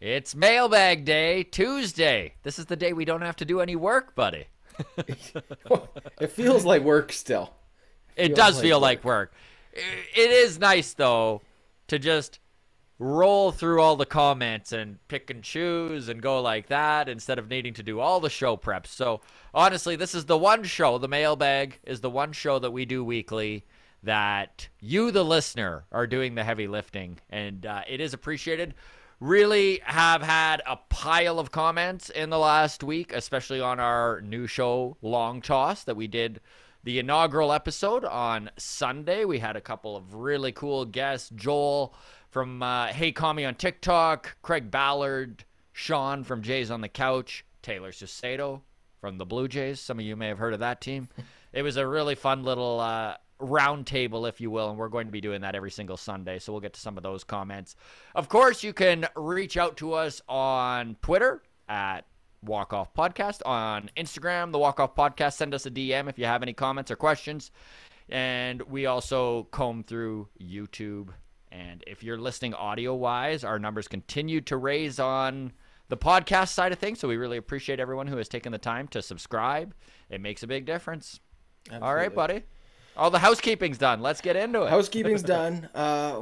It's Mailbag Day, Tuesday. This is the day we don't have to do any work, buddy. It feels like work still. It does feel like work. It is nice, though, to just roll through all the comments and pick and choose and go like that instead of needing to do all the show preps. So, honestly, this is the one show, the Mailbag is the one show that we do weekly that you, the listener, are doing the heavy lifting, and it is appreciated. Really have had a pile of comments in the last week, especially on our new show, Long Toss, that we did the inaugural episode on Sunday. We had a couple of really cool guests. Joel from Hey Commie on TikTok, Craig Ballard, Sean from Jays on the Couch, Taylor Susato from the Blue Jays. Some of you may have heard of that team. It was a really fun little round table, if you will, and we're going to be doing that every single Sunday, so we'll get to some of those comments. Of course, you can reach out to us on Twitter at Walk Off Podcast, on Instagram, the Walk Off Podcast. Send us a DM if you have any comments or questions, and we also comb through YouTube. And if you're listening audio-wise, our numbers continue to raise on the podcast side of things, so we really appreciate everyone who has taken the time to subscribe. It makes a big difference. Absolutely. All right, buddy. All the housekeeping's done. Let's get into it. Housekeeping's done.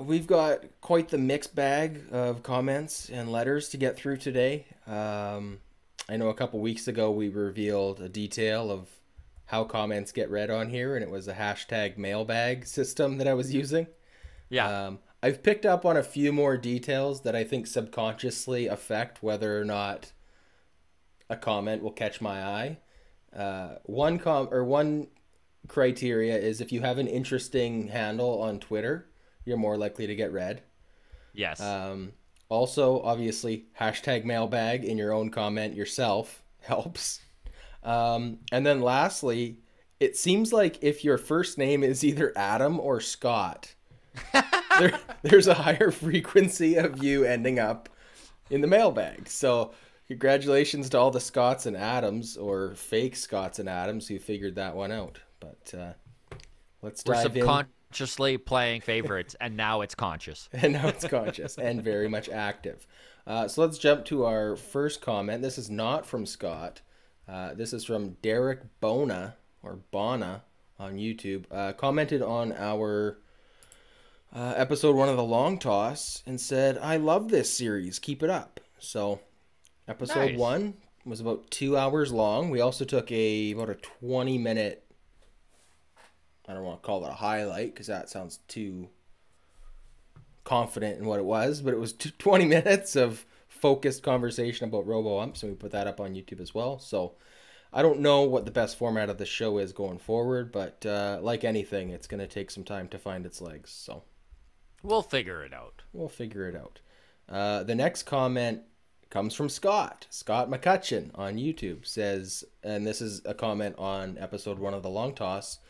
We've got quite the mixed bag of comments and letters to get through today. I know a couple weeks ago we revealed a detail of how comments get read on here, and it was a hashtag mailbag system that I was using. Yeah. I've picked up on a few more details that I think subconsciously affect whether or not a comment will catch my eye. One criteria is if you have an interesting handle on Twitter, you're more likely to get read. Yes. Also, obviously, hashtag mailbag in your own comment yourself helps. And then lastly, it seems like if your first name is either Adam or Scott, there's a higher frequency of you ending up in the mailbag. So congratulations to all the Scotts and Adams, or fake Scotts and Adams, who figured that one out. But let's dive in. We're subconsciously playing favorites, and now it's conscious. And now it's conscious and very much active. So let's jump to our first comment. This is not from Scott. This is from Derek Bona, or Bona, on YouTube. Commented on our episode 1 of the Long Toss and said, "I love this series. Keep it up." So episode 1 was about 2 hours long. We also took about a 20-minute, I don't want to call it a highlight because that sounds too confident in what it was, but it was 20 minutes of focused conversation about robo-umps, and we put that up on YouTube as well. So I don't know what the best format of the show is going forward, but like anything, it's going to take some time to find its legs. So we'll figure it out. The next comment comes from Scott McCutcheon on YouTube. Says, and this is a comment on episode 1 of the Long Toss,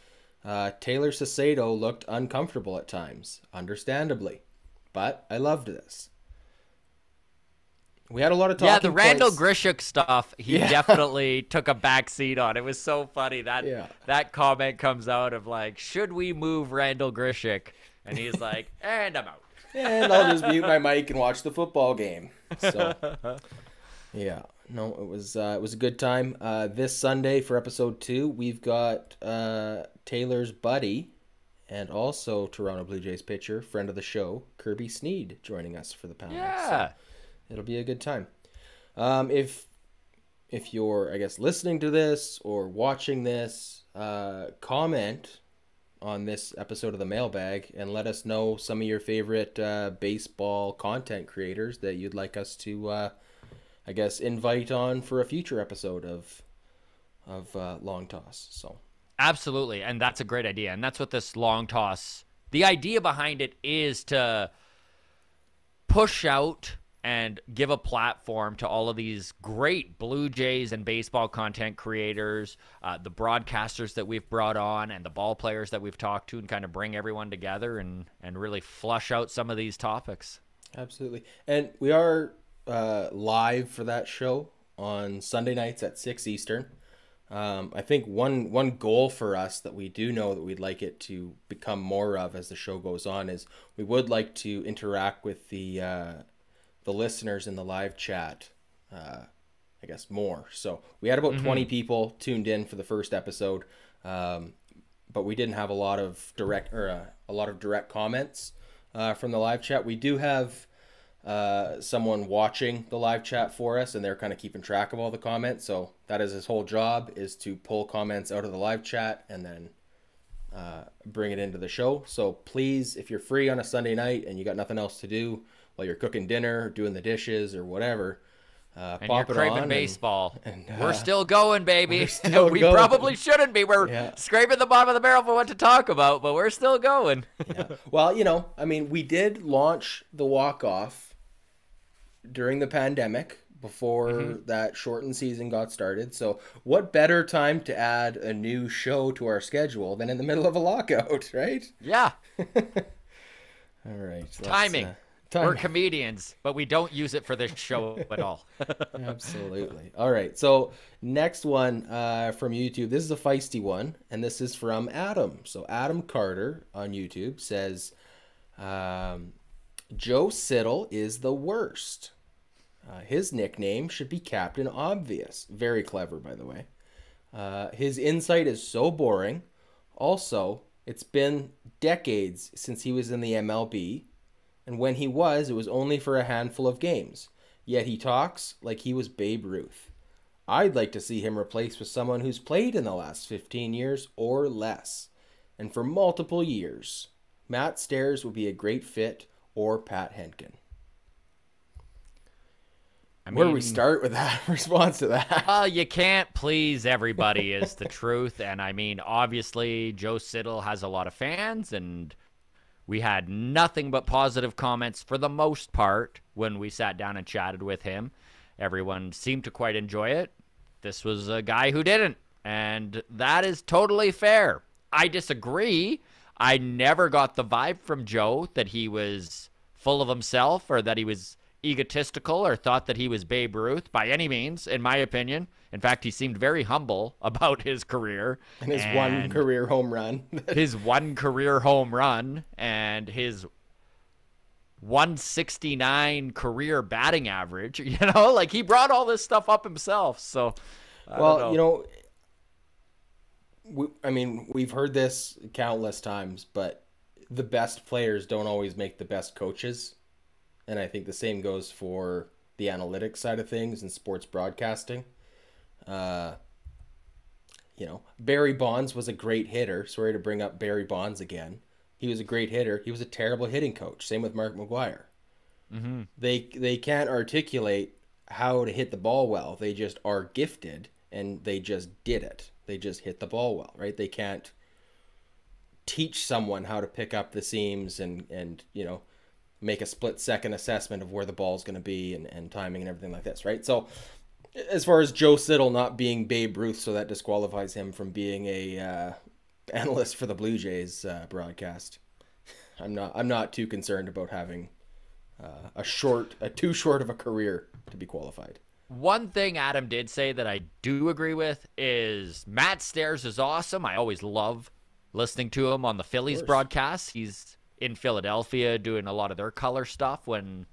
Taylor Susato looked uncomfortable at times, understandably, but I loved this. We had a lot of talking Yeah, the Randall points. Grishuk stuff, he definitely took a back seat on. It was so funny that comment comes out of like, should we move Randall Grishuk? And he's like, and I'm out. And I'll just mute my mic and watch the football game. So, yeah. No, it was a good time. This Sunday for episode 2, we've got Taylor's buddy and also Toronto Blue Jays pitcher, friend of the show, Kirby Sneed, joining us for the panel. Yeah. So it'll be a good time. If you're, I guess, listening to this or watching this, comment on this episode of the Mailbag and let us know some of your favorite baseball content creators that you'd like us to I guess invite on for a future episode of Long Toss. So absolutely, and that's a great idea, and that's what this Long Toss, the idea behind it is to push out and give a platform to all of these great Blue Jays and baseball content creators, the broadcasters that we've brought on, and the ball players that we've talked to, and kind of bring everyone together and really flush out some of these topics. Absolutely. And we are live for that show on Sunday nights at 6 Eastern. I think one goal for us that we do know that we'd like it to become more of as the show goes on is we would like to interact with the the listeners in the live chat, I guess, more. So we had about 20 people tuned in for the first episode, but we didn't have a lot of direct comments from the live chat. We do have someone watching the live chat for us, and they're kind of keeping track of all the comments. So that is his whole job, is to pull comments out of the live chat and then bring it into the show. So please, if you're free on a Sunday night and you got nothing else to do while you're cooking dinner, or doing the dishes, or whatever, and pop you're it craving on. baseball. And we're still going, baby. We're still we going. probably shouldn't be. We're scraping the bottom of the barrel for what to talk about, but we're still going. Yeah. Well, I mean, we did launch the walk-off during the pandemic, before that shortened season got started. So what better time to add a new show to our schedule than in the middle of a lockout, right? Yeah. All right. Timing. We're comedians, but we don't use it for this show at all. Absolutely. All right. So next one from YouTube. This is a feisty one, and this is from Adam. So Adam Carter on YouTube says, Joe Siddle is the worst. His nickname should be Captain Obvious. Very clever, by the way. His insight is so boring. Also, it's been decades since he was in the MLB. And when he was, it was only for a handful of games. Yet he talks like he was Babe Ruth. I'd like to see him replaced with someone who's played in the last 15 years or less. And for multiple years. Matt Stairs would be a great fit, or Pat Henkin. Where do we start with that response to that? You can't please everybody is the truth. And I mean, obviously, Joe Siddle has a lot of fans, and we had nothing but positive comments for the most part when we sat down and chatted with him. Everyone seemed to quite enjoy it. This was a guy who didn't, and that is totally fair. I disagree. I never got the vibe from Joe that he was full of himself, or that he was egotistical, or thought that he was Babe Ruth by any means, in my opinion. In fact, he seemed very humble about his career. And his one career home run. His one career home run and his 169 career batting average. Like, he brought all this stuff up himself. So, I don't know. We've heard this countless times, but the best players don't always make the best coaches. And I think the same goes for the analytics side of things and sports broadcasting. Barry Bonds was a great hitter. Sorry to bring up Barry Bonds again. He was a great hitter. He was a terrible hitting coach. Same with Mark McGwire. Mm-hmm. They can't articulate how to hit the ball well. They just are gifted, and they just did it. They just hit the ball well, right? They can't teach someone how to pick up the seams and make a split-second assessment of where the ball's going to be and timing and everything like this, right? So as far as Joe Siddle not being Babe Ruth, so that disqualifies him from being a analyst for the Blue Jays broadcast. I'm not too concerned about having too short of a career to be qualified. One thing Adam did say that I do agree with is Matt Stairs is awesome. I always love listening to him on the Phillies broadcast. He's in Philadelphia doing a lot of their color stuff when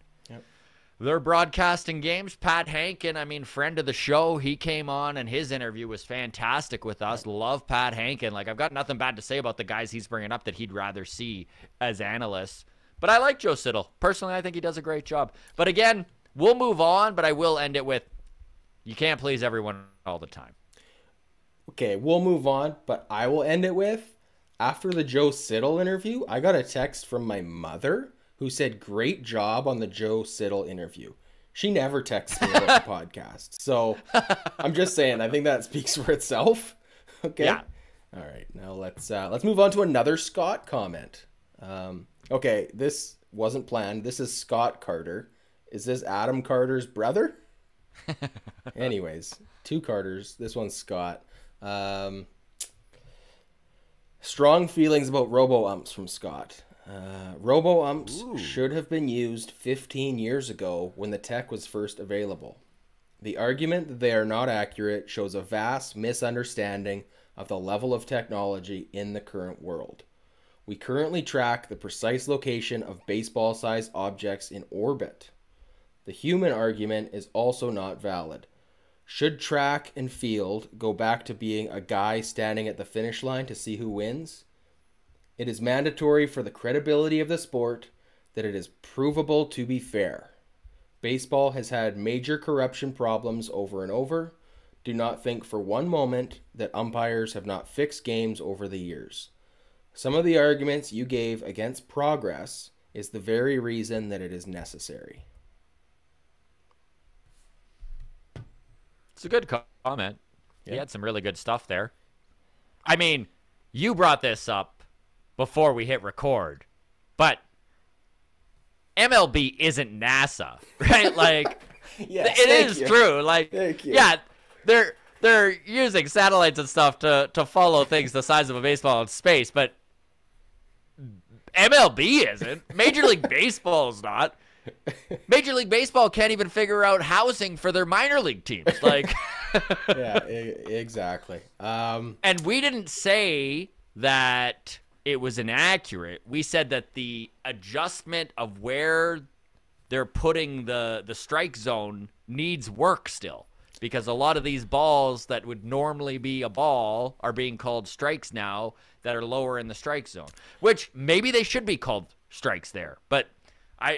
they're broadcasting games. Pat Henkin, friend of the show, he came on and his interview was fantastic with us. Love Pat Henkin. I've got nothing bad to say about the guys he's bringing up that he'd rather see as analysts. But I like Joe Siddle. Personally, I think he does a great job. But again, we'll move on, but I will end it with, you can't please everyone all the time. Okay, we'll move on, but I will end it with, after the Joe Siddle interview, I got a text from my mother who said, great job on the Joe Siddle interview. She never texts me about the podcast. So I'm just saying, I think that speaks for itself. Okay. Yeah. All right. Now let's move on to another Scott comment. Okay. This wasn't planned. This is Scott Carter. Is this Adam Carter's brother? Anyways, two Carters. This one's Scott. Strong feelings about robo-umps from Scott. Robo-umps should have been used 15 years ago when the tech was first available. The argument that they are not accurate shows a vast misunderstanding of the level of technology in the current world. We currently track the precise location of baseball-sized objects in orbit. The human argument is also not valid. Should track and field go back to being a guy standing at the finish line to see who wins? It is mandatory for the credibility of the sport that it is provable to be fair. Baseball has had major corruption problems over and over. Do not think for one moment that umpires have not fixed games over the years. Some of the arguments you gave against progress is the very reason that it is necessary. It's a good comment. Yeah. He had some really good stuff there. I mean, you brought this up before we hit record, but MLB isn't NASA, right? Like, Yes, it thank is you. true. Like, Thank you. yeah, they're using satellites and stuff to follow things the size of a baseball in space, but MLB isn't. Major League Baseball is not. Major League Baseball can't even figure out housing for their minor league teams. Like, Yeah, exactly. and we didn't say that it was inaccurate. We said that the adjustment of where they're putting the strike zone needs work still, because a lot of these balls that would normally be a ball are being called strikes now that are lower in the strike zone, which maybe they should be called strikes there. But I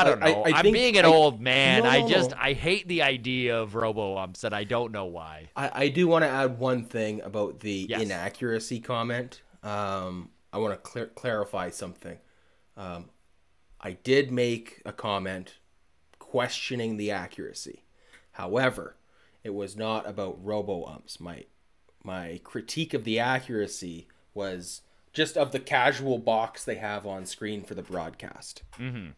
don't know. I'm being an old man. No. I hate the idea of robo-umps, and I don't know why. I do want to add one thing about the Yes. inaccuracy comment. I want to clarify something. I did make a comment questioning the accuracy. However, it was not about robo-umps. My critique of the accuracy was just of the casual box they have on screen for the broadcast. Mm-hmm.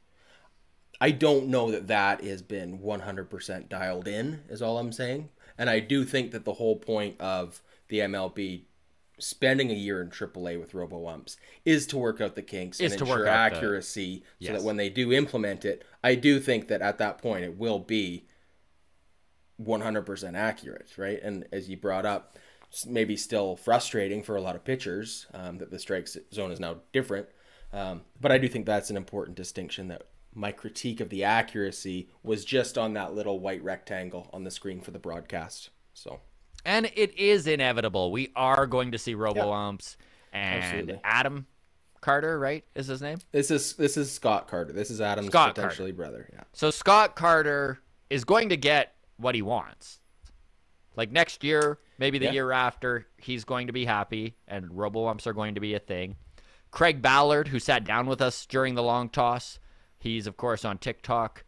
I don't know that has been 100% dialed in, is all I'm saying. And I do think that the whole point of the MLB spending a year in AAA with robo-umps is to work out the kinks and ensure accuracy so that when they do implement it, I do think that at that point it will be 100% accurate, right? And as you brought up, maybe still frustrating for a lot of pitchers that the strike zone is now different. But I do think that's an important distinction, that my critique of the accuracy was just on that little white rectangle on the screen for the broadcast. So, and it is inevitable. We are going to see robo-umps, and Absolutely. Adam Carter, right, is his name? This is Scott Carter. This is Adam's Scott potentially brother. Yeah. So Scott Carter is going to get what he wants. Like next year, maybe the year after, he's going to be happy, and robo-umps are going to be a thing. Craig Ballard, who sat down with us during the long toss, he's, of course, on TikTok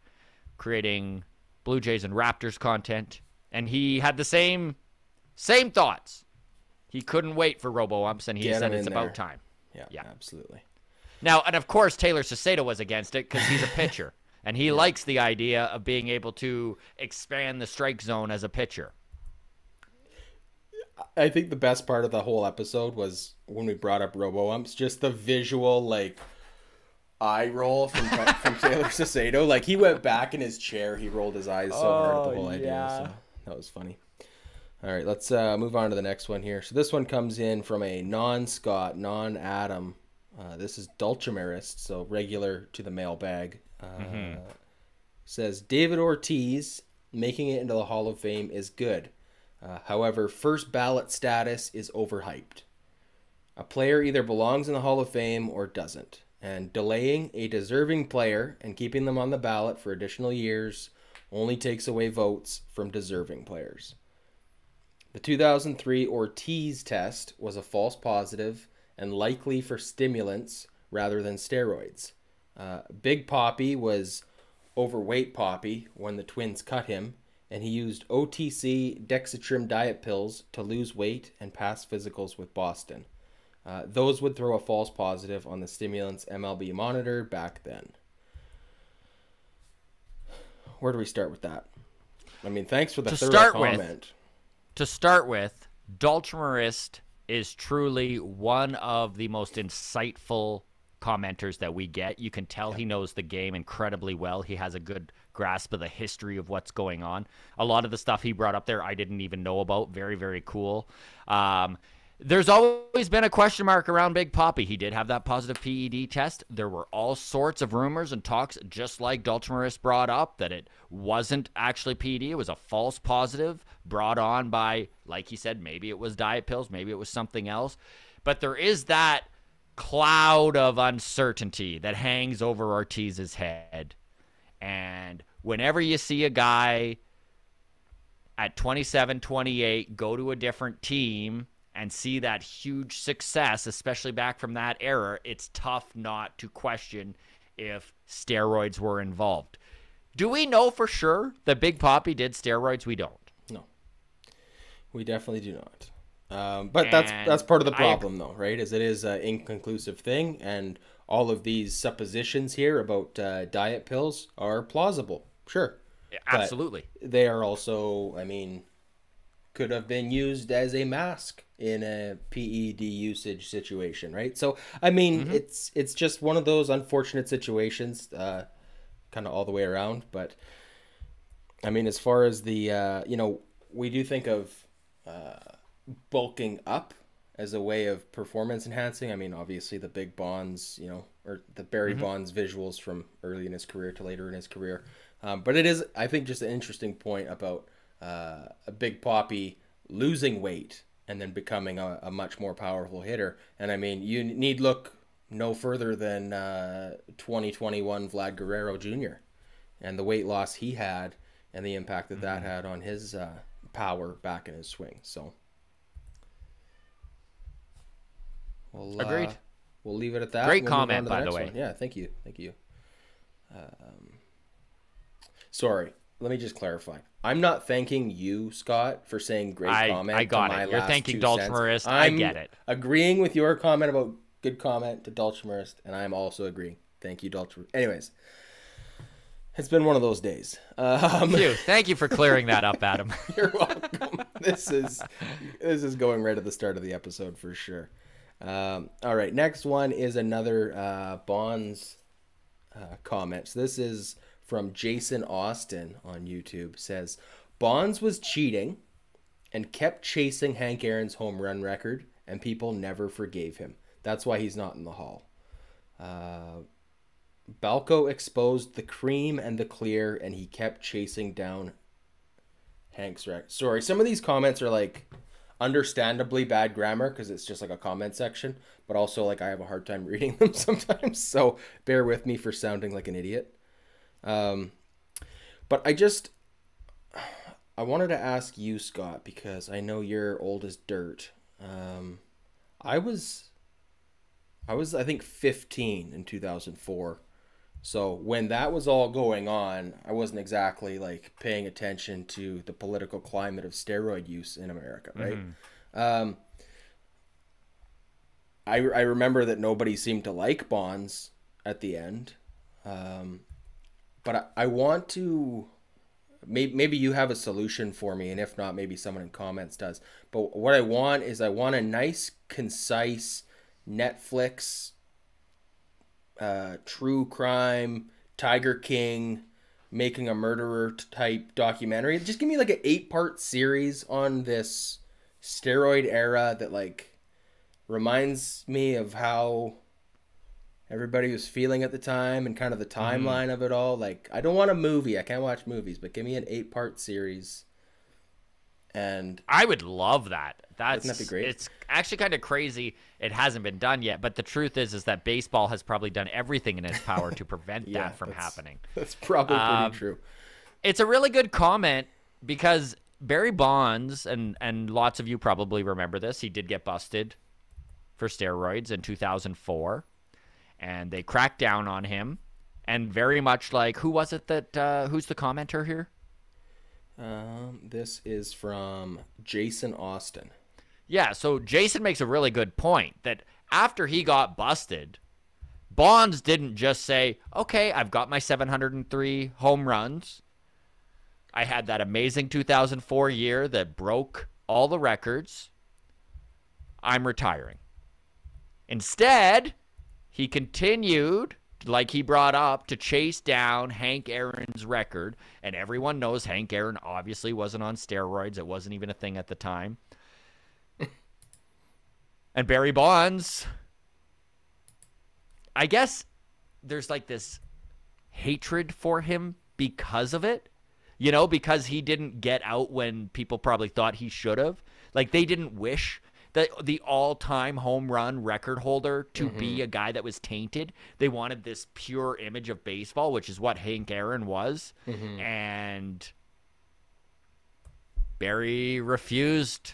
creating Blue Jays and Raptors content, and he had the same thoughts. He couldn't wait for robo-umps, and he said it's about time. Yeah, absolutely. Now, and of course, Taylor Cicero was against it because he's a pitcher, and he likes the idea of being able to expand the strike zone as a pitcher. I think the best part of the whole episode was when we brought up robo-umps, just the visual, like, eye roll from Taylor Cicero. Like, he went back in his chair, he rolled his eyes so hard at the whole idea. So that was funny. All right, let's move on to the next one here. So this one comes in from a non-Scott, non-Adam. This is Dulcimerist, so regular to the mailbag. Says, David Ortiz making it into the Hall of Fame is good. However, first ballot status is overhyped. A player either belongs in the Hall of Fame or doesn't. And delaying a deserving player and keeping them on the ballot for additional years only takes away votes from deserving players. The 2003 Ortiz test was a false positive and likely for stimulants rather than steroids. Big Papi was overweight Papi when the Twins cut him, and he used OTC Dexatrim diet pills to lose weight and pass physicals with Boston. Those would throw a false positive on the stimulants MLB monitored back then. Where do we start with that? I mean, thanks for the thorough comment. To start with, Dulcimerist is truly one of the most insightful commenters that we get. You can tell he knows the game incredibly well. He has a good grasp of the history of what's going on. A lot of the stuff he brought up there I didn't even know about. Very, very cool. There's always been a question mark around Big Papi. He did have that positive PED test. There were all sorts of rumors and talks, just like Dulcimeris brought up, that it wasn't actually PED. It was a false positive brought on by, like he said, maybe it was diet pills, maybe it was something else. But there is that cloud of uncertainty that hangs over Ortiz's head. And whenever you see a guy at 27, 28 go to a different team and see that huge success, especially back from that era, it's tough not to question if steroids were involved. Do we know for sure that Big Papi did steroids? We don't. No, we definitely do not. But that's part of the problem, though, right? As it is an inconclusive thing, and all of these suppositions here about diet pills are plausible. Sure. Absolutely. But they are also, I mean, could have been used as a mask in a PED usage situation, right? So, I mean, it's just one of those unfortunate situations, kind of all the way around. But, I mean, as far as the, we do think of bulking up as a way of performance enhancing. I mean, obviously the big Bonds, or the Barry Bonds visuals from early in his career to later in his career. But it is, I think, just an interesting point about a Big Papi losing weight and then becoming a much more powerful hitter. And I mean, you need look no further than 2021 Vlad Guerrero Jr. and the weight loss he had and the impact that had on his power back in his swing. So agreed. We'll leave it at that. Great comment, by the way. Yeah, thank you. Sorry, let me just clarify. I'm not thanking you, Scott, for saying great comment. I got it. You're thanking Dulcimeris. I get it. Agreeing with your comment about good comment to Dulcimeris, and I'm also agreeing. Thank you, Dulcimeris. Anyways, it's been one of those days. Thank you for clearing that up, Adam. You're welcome. This is going right at the start of the episode for sure. All right, next one is another Bonds comment. So this is from Jason Austin on YouTube. Says, Bonds was cheating and kept chasing Hank Aaron's home run record, and people never forgave him. That's why he's not in the Hall. Balco exposed the cream and the clear, and he kept chasing down Hank's record. Sorry, some of these comments are like understandably bad grammar because it's just like a comment section, but also like I have a hard time reading them sometimes, so bear with me for sounding like an idiot. But I wanted to ask you, Scott, because I know you're old as dirt. I was I think 15 in 2004. So when that was all going on, I wasn't exactly like paying attention to the political climate of steroid use in America, right? I remember that nobody seemed to like Bonds at the end. But I want to, maybe you have a solution for me, and if not, maybe someone in comments does. But what I want is a nice, concise Netflix, true crime, Tiger King, making a murderer type documentary. Just give me like an 8-part series on this steroid era that like reminds me of how everybody was feeling at the time and kind of the timeline of it all. Like, I don't want a movie. I can't watch movies, but give me an 8-part series. And I would love that. Wouldn't that be great? It's actually kind of crazy. It hasn't been done yet, but the truth is that baseball has probably done everything in its power to prevent that from happening. That's probably pretty true. It's a really good comment because Barry Bonds, and lots of you probably remember this, he did get busted for steroids in 2004. And they cracked down on him, and very much like, who was it that, who's the commenter here? This is from Jason Austin. Yeah, so Jason makes a really good point that after he got busted, Bonds didn't just say, okay, I've got my 703 home runs. I had that amazing 2004 year that broke all the records. I'm retiring. Instead, he continued, like he brought up, to chase down Hank Aaron's record. And everyone knows Hank Aaron obviously wasn't on steroids. It wasn't even a thing at the time. And Barry Bonds, I guess there's like this hatred for him because of it, you know, because he didn't get out when people probably thought he should have. Like, they didn't wish that the all-time home run record holder to be a guy that was tainted. They wanted this pure image of baseball, which is what Hank Aaron was. And Barry refused.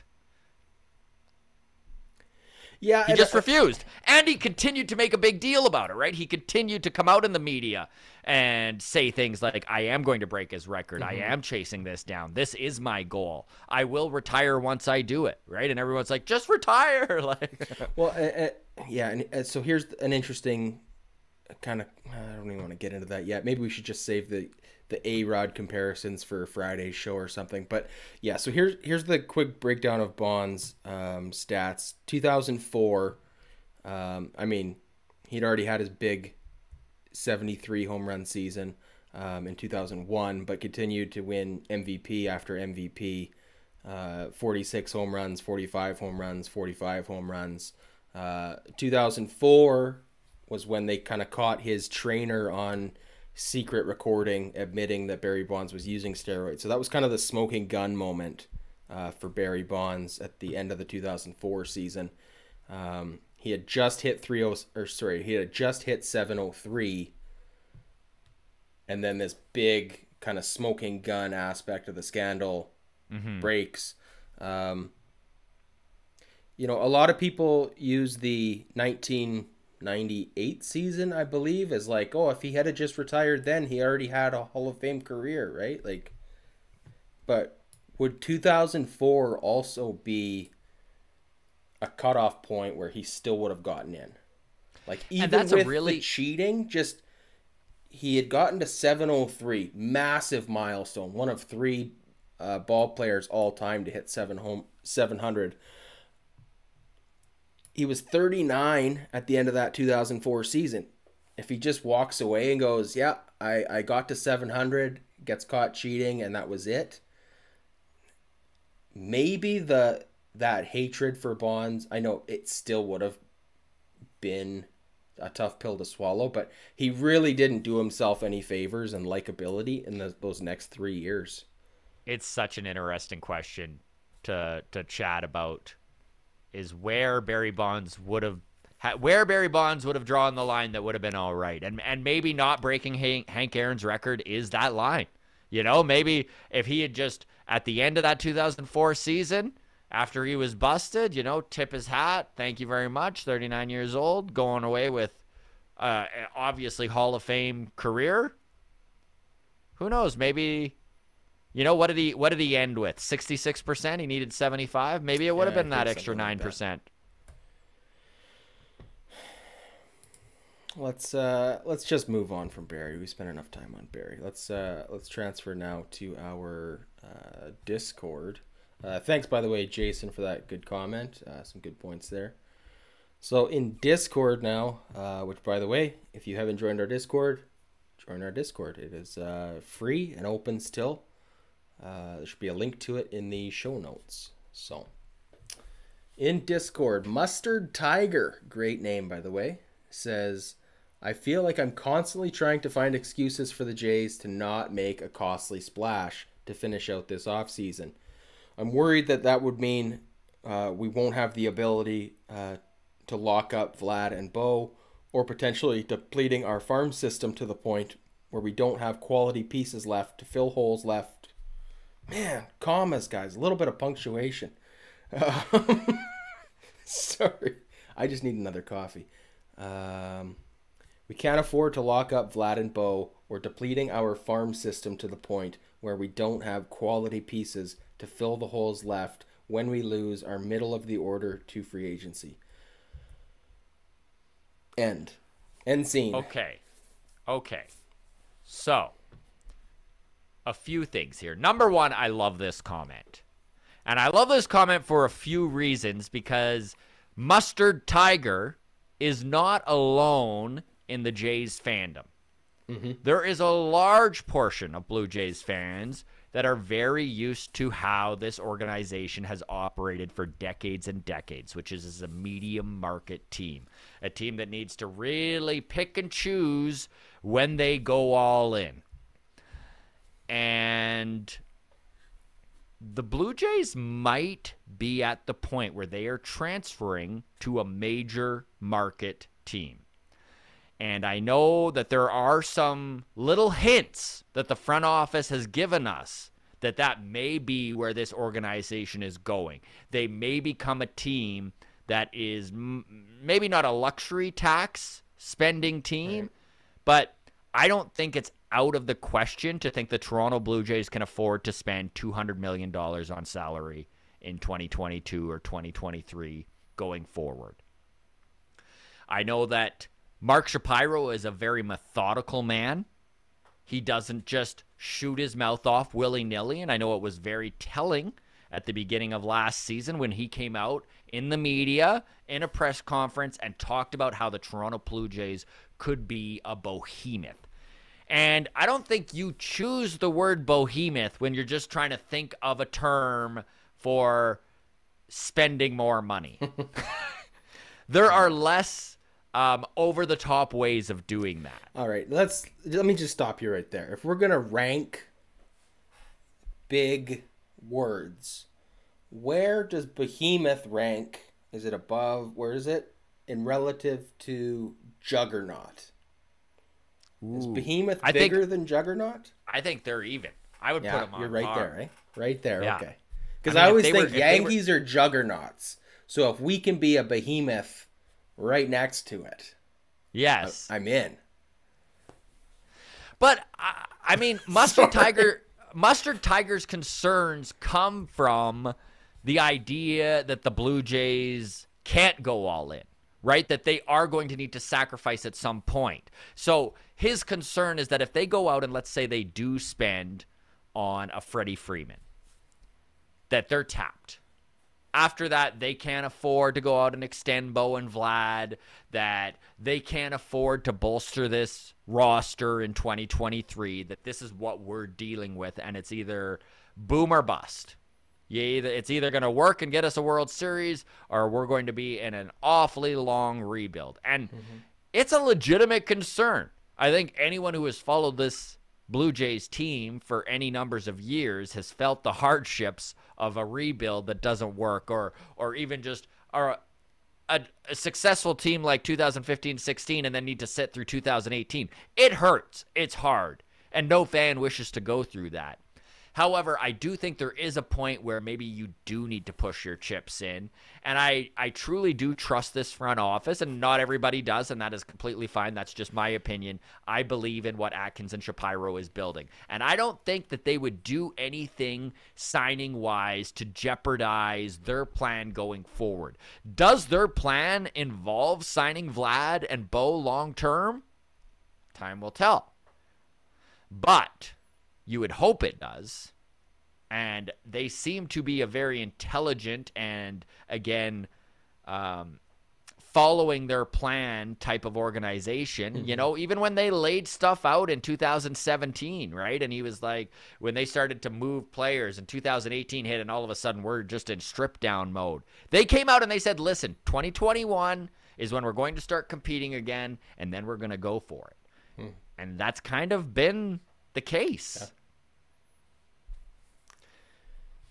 Yeah, he just refused. And he continued to make a big deal about it, right? He continued to come out in the media and say things like, I am going to break his record. I am chasing this down. This is my goal. I will retire once I do it, right? And everyone's like, just retire. Like, well, yeah, and so here's an interesting kind of, I don't even want to get into that yet. Maybe we should just save the A-Rod comparisons for Friday's show or something. But yeah, so here's the quick breakdown of Bonds' stats. 2004, I mean, he'd already had his big 73 home run season in 2001, but continued to win MVP after MVP. 46 home runs, 45 home runs, 45 home runs. 2004 was when they kind of caught his trainer on secret recording admitting that Barry Bonds was using steroids. So that was kind of the smoking gun moment for Barry Bonds at the end of the 2004 season. He had just hit he had just hit 703, and then this big kind of smoking gun aspect of the scandal breaks. You know, a lot of people use the 1998 season, I believe, as like, oh, if he had just retired then, he already had a Hall of Fame career, right? Like, but would 2004 also be a cutoff point where he still would have gotten in? Like, even with the cheating, just he had gotten to 703, massive milestone, one of 3 ball players all time to hit 700. He was 39 at the end of that 2004 season. If he just walks away and goes, yeah, I got to 700, gets caught cheating, and that was it, maybe that hatred for Bonds, I know it still would have been a tough pill to swallow, but he really didn't do himself any favors and likability in those next 3 years. It's such an interesting question to chat about, is where Barry Bonds would have drawn the line that would have been all right. And maybe not breaking Hank Aaron's record is that line. You know, maybe if he had just, at the end of that 2004 season, after he was busted, you know, tip his hat, thank you very much, 39 years old, going away with obviously Hall of Fame career. Who knows? Maybe, you know, what did he end with? 66%? He needed 75? Maybe it would have been that extra 9%. Let's just move on from Barry. We spent enough time on Barry. Let's transfer now to our Discord. Thanks, by the way, Jason, for that good comment. Some good points there. So in Discord now, which, by the way, if you haven't joined our Discord, join our Discord. It is free and open still. There should be a link to it in the show notes. So in Discord, Mustard Tiger, great name, by the way, says, I feel like I'm constantly trying to find excuses for the Jays to not make a costly splash to finish out this offseason. I'm worried that would mean we won't have the ability to lock up Vlad and Bo, or potentially depleting our farm system to the point where we don't have quality pieces left to fill holes left. Man, commas, guys. A little bit of punctuation. Sorry. I just need another coffee. We can't afford to lock up Vlad and Bo, or depleting our farm system to the point where we don't have quality pieces to fill the holes left when we lose our middle of the order to free agency. End scene. Okay. So, a few things here. Number one, I love this comment. And I love this comment for a few reasons, because Mustard Tiger is not alone in the Jays fandom. There is a large portion of Blue Jays fans that are very used to how this organization has operated for decades and decades, which is as a medium market team, a team that needs to really pick and choose when they go all in. And the Blue Jays might be at the point where they are transferring to a major market team. And I know that there are some little hints that the front office has given us that may be where this organization is going. They may become a team that is maybe not a luxury tax spending team, but I don't think it's out of the question to think the Toronto Blue Jays can afford to spend $200 million on salary in 2022 or 2023 going forward. I know that Mark Shapiro is a very methodical man. He doesn't just shoot his mouth off willy-nilly, and I know it was very telling at the beginning of last season when he came out in the media in a press conference and talked about how the Toronto Blue Jays could be a behemoth. And I don't think you choose the word behemoth when you're just trying to think of a term for spending more money. There are less over-the-top ways of doing that. All right, let me just stop you right there. If we're going to rank big words, where does behemoth rank? Is it above? Where is it in relative to juggernaut? Ooh. Is behemoth bigger than juggernaut? I think they're even. I would put them on you're right par. there, right? Right there, yeah. Okay. Because I always think Yankees are juggernauts. So if we can be a behemoth right next to it, yes, I'm in. But I mean, Mustard Tiger's concerns come from the idea that the Blue Jays can't go all in, right? That they are going to need to sacrifice at some point. So his concern is that if they go out and let's say they do spend on a Freddie Freeman, that they're tapped. After that, they can't afford to go out and extend Bo and Vlad, that they can't afford to bolster this roster in 2023, that this is what we're dealing with, and it's either boom or bust. It's either going to work and get us a World Series, or we're going to be in an awfully long rebuild. And it's a legitimate concern. I think anyone who has followed this Blue Jays team for any numbers of years has felt the hardships of a rebuild that doesn't work, or even just a successful team like 2015-16 and then need to sit through 2018. It hurts. It's hard. And no fan wishes to go through that. However, I do think there is a point where maybe you do need to push your chips in. And I truly do trust this front office, and not everybody does, and that is completely fine. That's just my opinion. I believe in what Atkins and Shapiro is building. And I don't think that they would do anything signing-wise to jeopardize their plan going forward. Does their plan involve signing Vlad and Bo long-term? Time will tell. But you would hope it does. And they seem to be a very intelligent and, again, following their plan type of organization. You know, even when they laid stuff out in 2017, right? And he was like, when they started to move players and 2018 hit and all of a sudden we're just in strip down mode. They came out and they said, listen, 2021 is when we're going to start competing again, and then we're going to go for it. And that's kind of been the case. Yeah.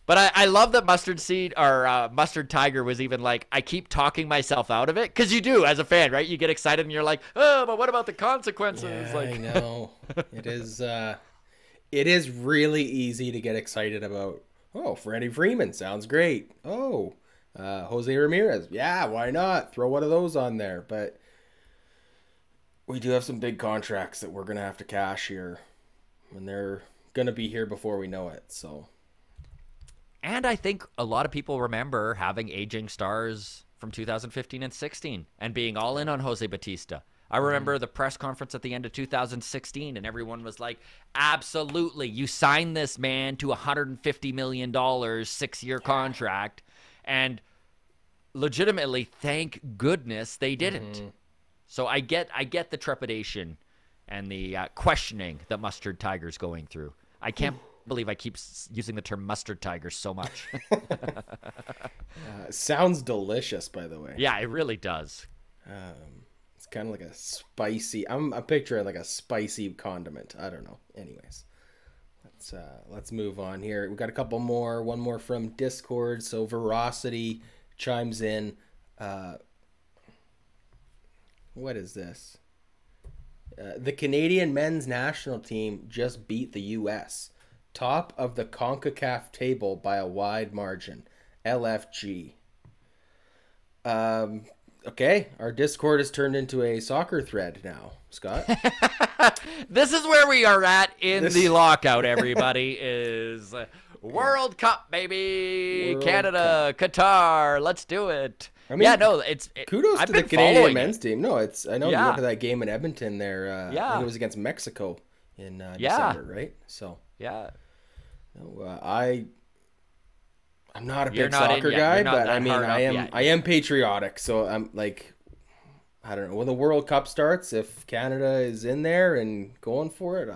But I love that Mustard Tiger was even like, I keep talking myself out of it. Because you do, as a fan, right? You get excited and you're like, oh, but what about the consequences? Yeah, I know. It is really easy to get excited about, oh, Freddie Freeman sounds great. Oh, Jose Ramirez. Yeah, why not? Throw one of those on there. But we do have some big contracts that we're going to have to cash here. And they're going to be here before we know it, so. And I think a lot of people remember having aging stars from 2015 and 16 and being all in on Jose Bautista. I remember the press conference at the end of 2016, and everyone was like, absolutely, you signed this man to $150 million, 6-year contract. And legitimately, thank goodness they didn't. So I get the trepidation and the questioning that Mustard Tiger's going through. I can't believe I keep using the term Mustard Tiger so much. Sounds delicious, by the way. Yeah, it really does. It's kind of like a spicy. I'm picturing like a spicy condiment. I don't know. Anyways, let's move on here. We got a couple more. One more from Discord. So Veracity chimes in. What is this? The Canadian men's national team just beat the U.S. Top of the CONCACAF table by a wide margin. LFG. Okay, our Discord has turned into a soccer thread now, Scott. This is where we are at in the lockout, everybody, is World Cup, baby. World Canada, Cup. Qatar, let's do it. I mean, yeah, no, kudos I've to the been Canadian following men's it. team. No, I know you went to that game in Edmonton there. I think it was against Mexico in December, right? So yeah. No, I'm not a You're big not in soccer yet. guy, You're not but that I mean, hard up yet. I am patriotic, so I'm like, I don't know, when the World Cup starts, if Canada is in there and going for it,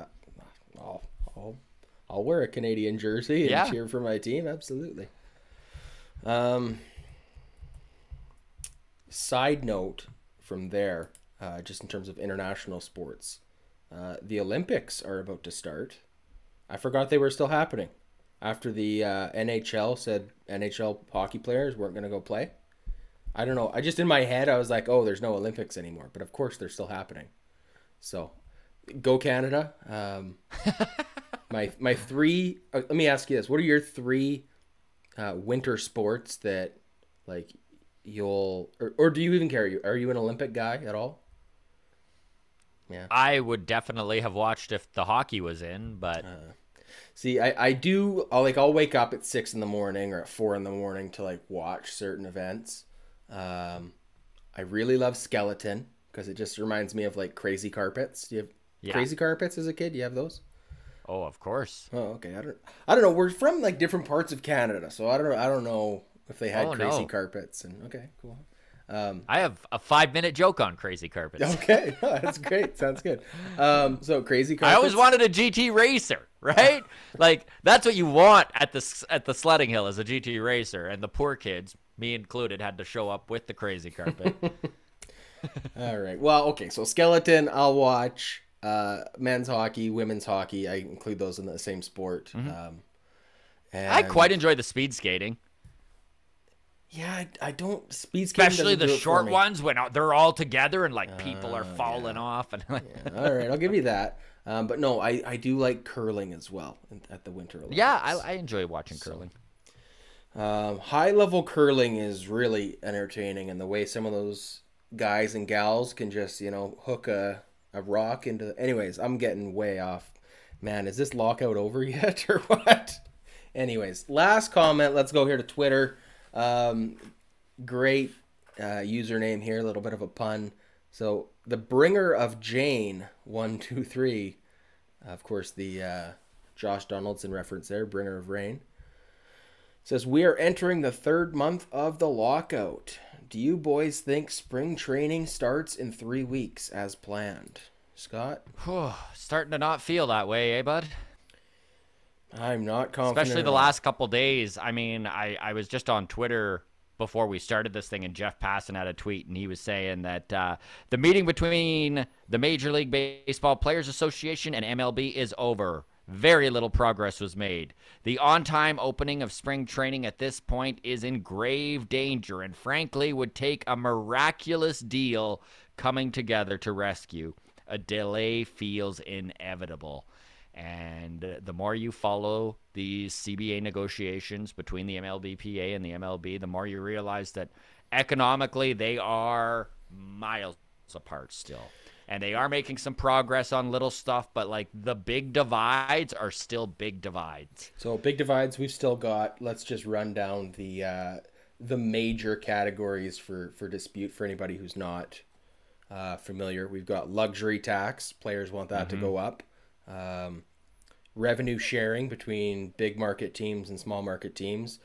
I'll wear a Canadian jersey and cheer for my team. Absolutely. Side note from there, just in terms of international sports, the Olympics are about to start. I forgot they were still happening after the NHL said NHL hockey players weren't going to go play. I don't know. I just, in my head, I was like, oh, there's no Olympics anymore. But of course, they're still happening. So, go Canada. My three, let me ask you this. What are your three winter sports that, like, you'll, or do you even care? Are you an Olympic guy at all? Yeah. I would definitely have watched if the hockey was in, but see, I'll wake up at 6 a.m. or at 4 a.m. to like watch certain events. I really love skeleton because it just reminds me of like Crazy Carpets. Do you have Crazy Carpets as a kid? Do you have those? Oh, of course. Oh, okay. I don't know. We're from like different parts of Canada, so I don't know if they had Crazy Carpets. And okay, cool. I have a 5-minute joke on Crazy Carpets. Okay, that's great. Sounds good. So Crazy Carpets. I always wanted a GT racer, right? Like that's what you want at the sledding hill as a GT racer, and the poor kids, me included, had to show up with the Crazy Carpet. All right. Well, okay. So skeleton, I'll watch. Men's hockey, women's hockey. I include those in the same sport. Mm-hmm. And I quite enjoy the speed skating. Yeah, I don't speed skating. Especially the short ones when they're all together and like people are falling off. And yeah. All right, I'll give you that. But no, I do like curling as well at the Winter Olympics. Yeah, I enjoy watching curling. High level curling is really entertaining, and the way some of those guys and gals can just hook a rock into. Anyways, I'm getting way off. Man, is this lockout over yet or what? Anyways, last comment. Let's go here to Twitter. Great username here, a little bit of a pun. So the bringer of Jane 123, of course the Josh Donaldson reference there, bringer of rain, says we are entering the 3rd month of the lockout. Do you boys think spring training starts in 3 weeks as planned? Scott? Starting to not feel that way, eh, bud? I'm not confident. Especially the last couple days. I mean, I was just on Twitter before we started this thing, and Jeff Passan had a tweet, and he was saying that the meeting between the Major League Baseball Players Association and MLB is over. Very little progress was made. The on-time opening of spring training at this point is in grave danger, and frankly would take a miraculous deal coming together to rescue. A delay feels inevitable. And the more you follow these CBA negotiations between the MLBPA and the MLB, the more you realize that economically they are miles apart still. And they are making some progress on little stuff, but like the big divides are still big divides. So big divides we've still got. Let's just run down the major categories for dispute for anybody who's not familiar. We've got luxury tax. Players want that to go up. Revenue sharing between big market teams and small market teams.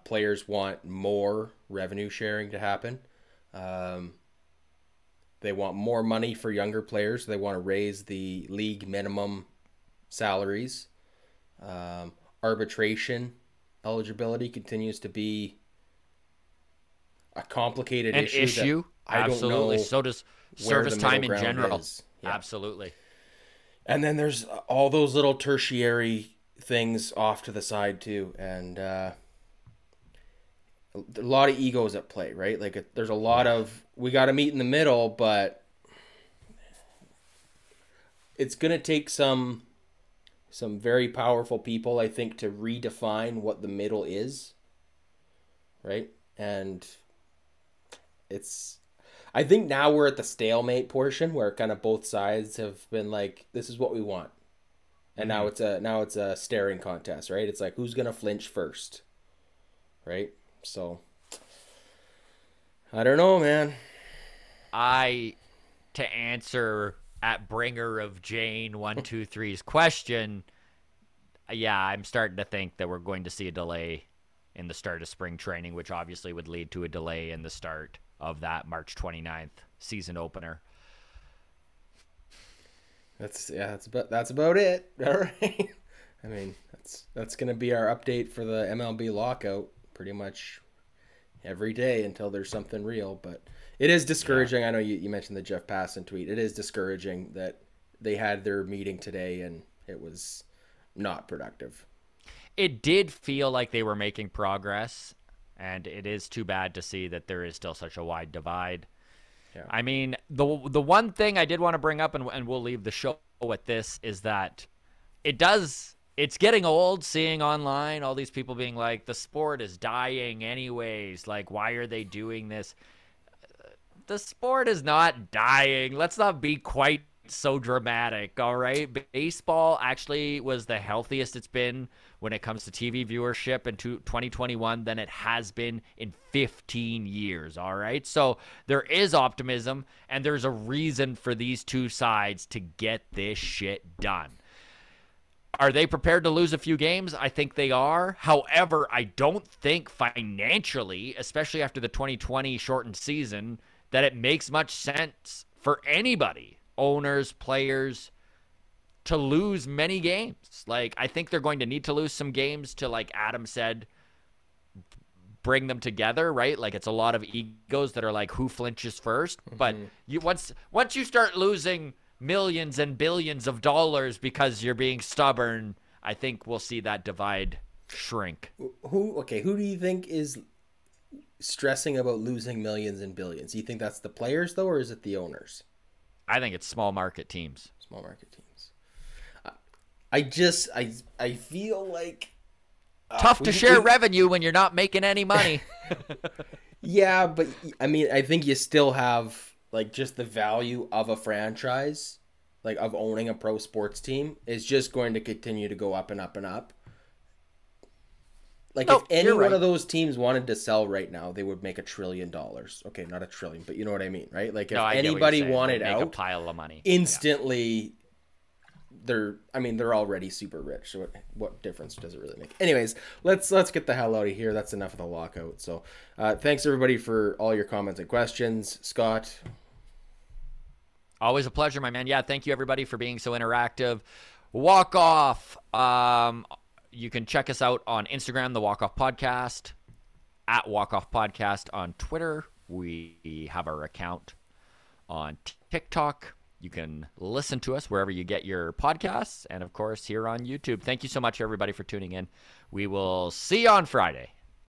Players want more revenue sharing to happen. They want more money for younger players. They want to raise the league minimum salaries. Arbitration eligibility continues to be a complicated issue. Absolutely. Don't know. So does service time in general. Yeah. Absolutely. And then there's all those little tertiary things off to the side too, and a lot of egos at play, right? Like there's a lot of, we got to meet in the middle, but it's gonna take some very powerful people, I think, to redefine what the middle is, right? And I think now we're at the stalemate portion where kind of both sides have been like, this is what we want. And now it's a staring contest, right? It's like, who's going to flinch first, right? So I don't know, man. To answer at bringer of Jane 123's question, yeah, I'm starting to think that we're going to see a delay in the start of spring training, which obviously would lead to a delay in the start of that March 29th season opener. That's about it. All right. I mean, that's going to be our update for the MLB lockout pretty much every day until there's something real. But it is discouraging. Yeah. I know you mentioned the Jeff Passan tweet. It is discouraging that they had their meeting today and it was not productive. It did feel like they were making progress, and it is too bad to see that there is still such a wide divide. Yeah. I mean, the one thing I did want to bring up, and we'll leave the show with this, is that it's getting old seeing online all these people being like, the sport is dying anyways. Like, why are they doing this? The sport is not dying. Let's not be quite so dramatic, all right? Baseball actually was the healthiest it's been when it comes to TV viewership in 2021 than it has been in 15 years, all right? So there is optimism, and there's a reason for these two sides to get this shit done. Are they prepared to lose a few games? I think they are. However, I don't think financially, especially after the 2020 shortened season, that it makes much sense for anybody, owners, players, to lose many games. Like, I think they're going to need to lose some games to, like Adam said, bring them together, right? Like, it's a lot of egos that are like, who flinches first? Mm-hmm. But once you start losing millions and billions of dollars because you're being stubborn, I think we'll see that divide shrink. Who do you think is stressing about losing millions and billions? Do you think that's the players though, or is it the owners? I think it's small market teams. Small market teams. I feel like tough to share revenue when you're not making any money. Yeah, but I mean, I think you still have like just the value of a franchise, like of owning a pro sports team, is just going to continue to go up and up and up. Like, if any one of those teams wanted to sell right now, they would make $1 trillion. Okay, not $1 trillion, but you know what I mean, right? Like, if anybody wanted out, a pile of money instantly, they're already super rich. So what difference does it really make? Anyways, let's get the hell out of here. That's enough of the lockout. So, thanks everybody for all your comments and questions. Scott, always a pleasure, my man. Yeah, thank you everybody for being so interactive. Walk Off. You can check us out on Instagram, the Walk Off Podcast, at Walk Off Podcast on Twitter. We have our account on TikTok. You can listen to us wherever you get your podcasts, and of course here on YouTube. Thank you so much, everybody, for tuning in. We will see you on Friday.